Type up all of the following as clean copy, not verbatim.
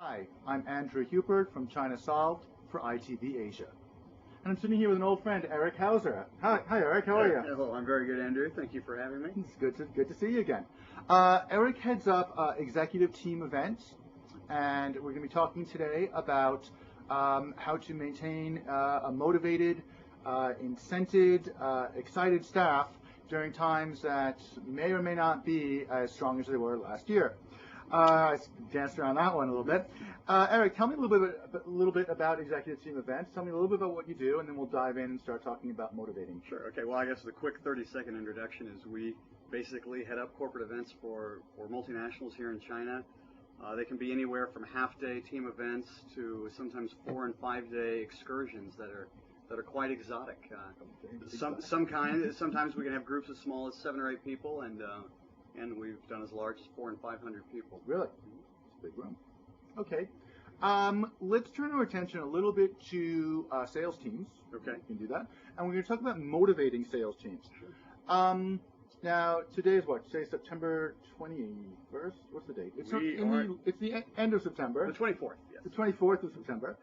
Hi, I'm Andrew Hubert from China Solved for ITV Asia. And I'm sitting here with an old friend, Eric Hauser. Hi Eric, how are you? Hello, I'm very good, Andrew. Thank you for having me. It's good to see you again. Eric heads up executive team events, and we're going to be talking today about how to maintain a motivated, incented, excited staff during times that may or may not be as strong as they were last year. I danced around that one a little bit. Eric, tell me a little bit about executive team events. Tell me a little bit about what you do, and then we'll dive in and start talking about motivating. Sure. Okay. Well, I guess the quick 30-second introduction is we basically head up corporate events for multinationals here in China. They can be anywhere from half-day team events to sometimes 4- and 5-day excursions that are quite exotic. Sometimes we can have groups as small as 7 or 8 people, and we've done as large as 400 and 500 people. Really? It's a big room. Okay. Let's turn our attention a little bit to sales teams. Okay. We can do that. And we're going to talk about motivating sales teams. Sure. Now, today is what? Today's September 21st? What's the date? It's the end of September. The 24th, yes. The 24th of September.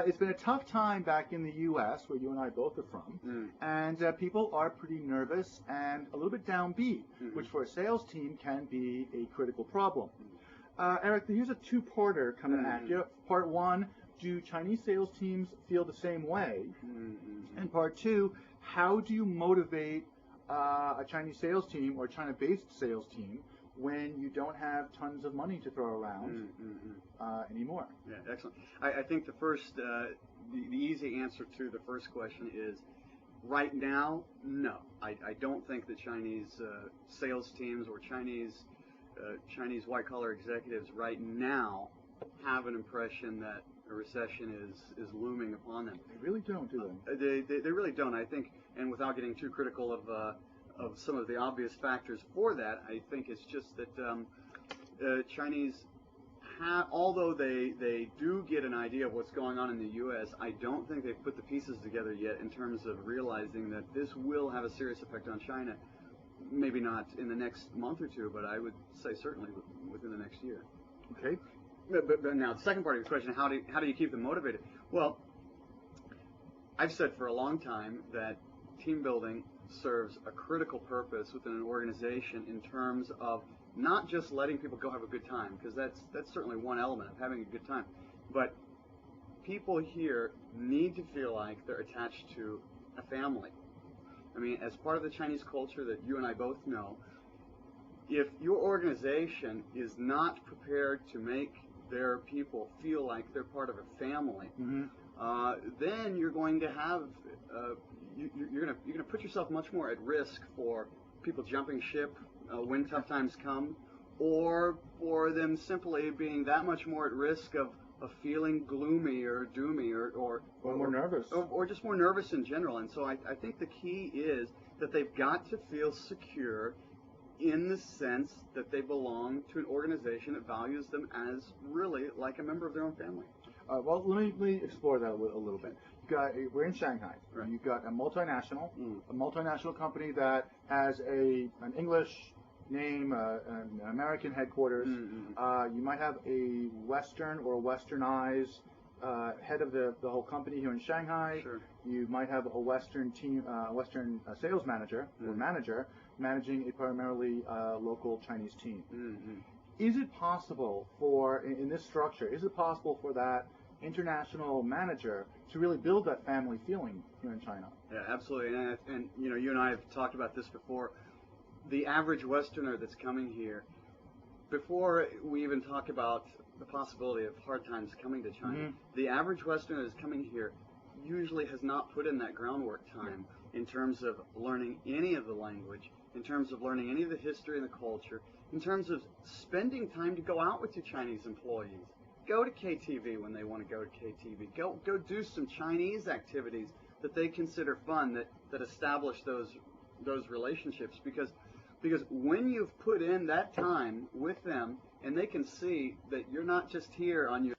It's been a tough time back in the U.S., where you and I both are from, and people are pretty nervous and a little bit downbeat, which for a sales team can be a critical problem. Eric, here's a two-parter coming at you. Part one, do Chinese sales teams feel the same way? And part two, how do you motivate a Chinese sales team or China-based sales team when you don't have tons of money to throw around anymore? Yeah, excellent. I think the first, the easy answer to the first question is, right now, no. I don't think that Chinese sales teams or Chinese white-collar executives right now have an impression that a recession is looming upon them. They really don't, do they? They really don't. I think, and without getting too critical of some of the obvious factors for that, I think it's just that Chinese, although they do get an idea of what's going on in the U.S., I don't think they've put the pieces together yet in terms of realizing that this will have a serious effect on China. Maybe not in the next month or two, but I would say certainly within the next year. Okay. But now the second part of your question, how do you keep them motivated? Well, I've said for a long time that team building serves a critical purpose within an organization in terms of not just letting people go have a good time, because that's certainly one element of having a good time, but people here need to feel like they're attached to a family. I mean, as part of the Chinese culture that you and I both know, if your organization is not prepared to make their people feel like they're part of a family, then you're going to have you're going to put yourself much more at risk for people jumping ship when tough times come, or for them simply being that much more at risk of feeling gloomy or doomy or more nervous, or just more nervous in general. And so I think the key is that they've got to feel secure in the sense that they belong to an organization that values them as really like a member of their own family. Well, let me explore that a little bit. We're in Shanghai. Right. You've got a multinational company that has an English name, an American headquarters. You might have a Western or westernized head of the whole company here in Shanghai. Sure. You might have a Western team, Western sales manager or manager managing a primarily local Chinese team. Is it possible in this structure, is it possible for that international manager to really build that family feeling here in China? Yeah, absolutely. And you know, you and I have talked about this before. The average Westerner that's coming here, before we even talk about the possibility of hard times coming to China, the average Westerner that's coming here usually has not put in that groundwork time in terms of learning any of the language, in terms of learning any of the history and the culture, in terms of spending time to go out with your Chinese employees. Go to KTV when they want to go to KTV. Go do some Chinese activities that they consider fun, that establish those relationships, because when you've put in that time with them and they can see that you're not just here on your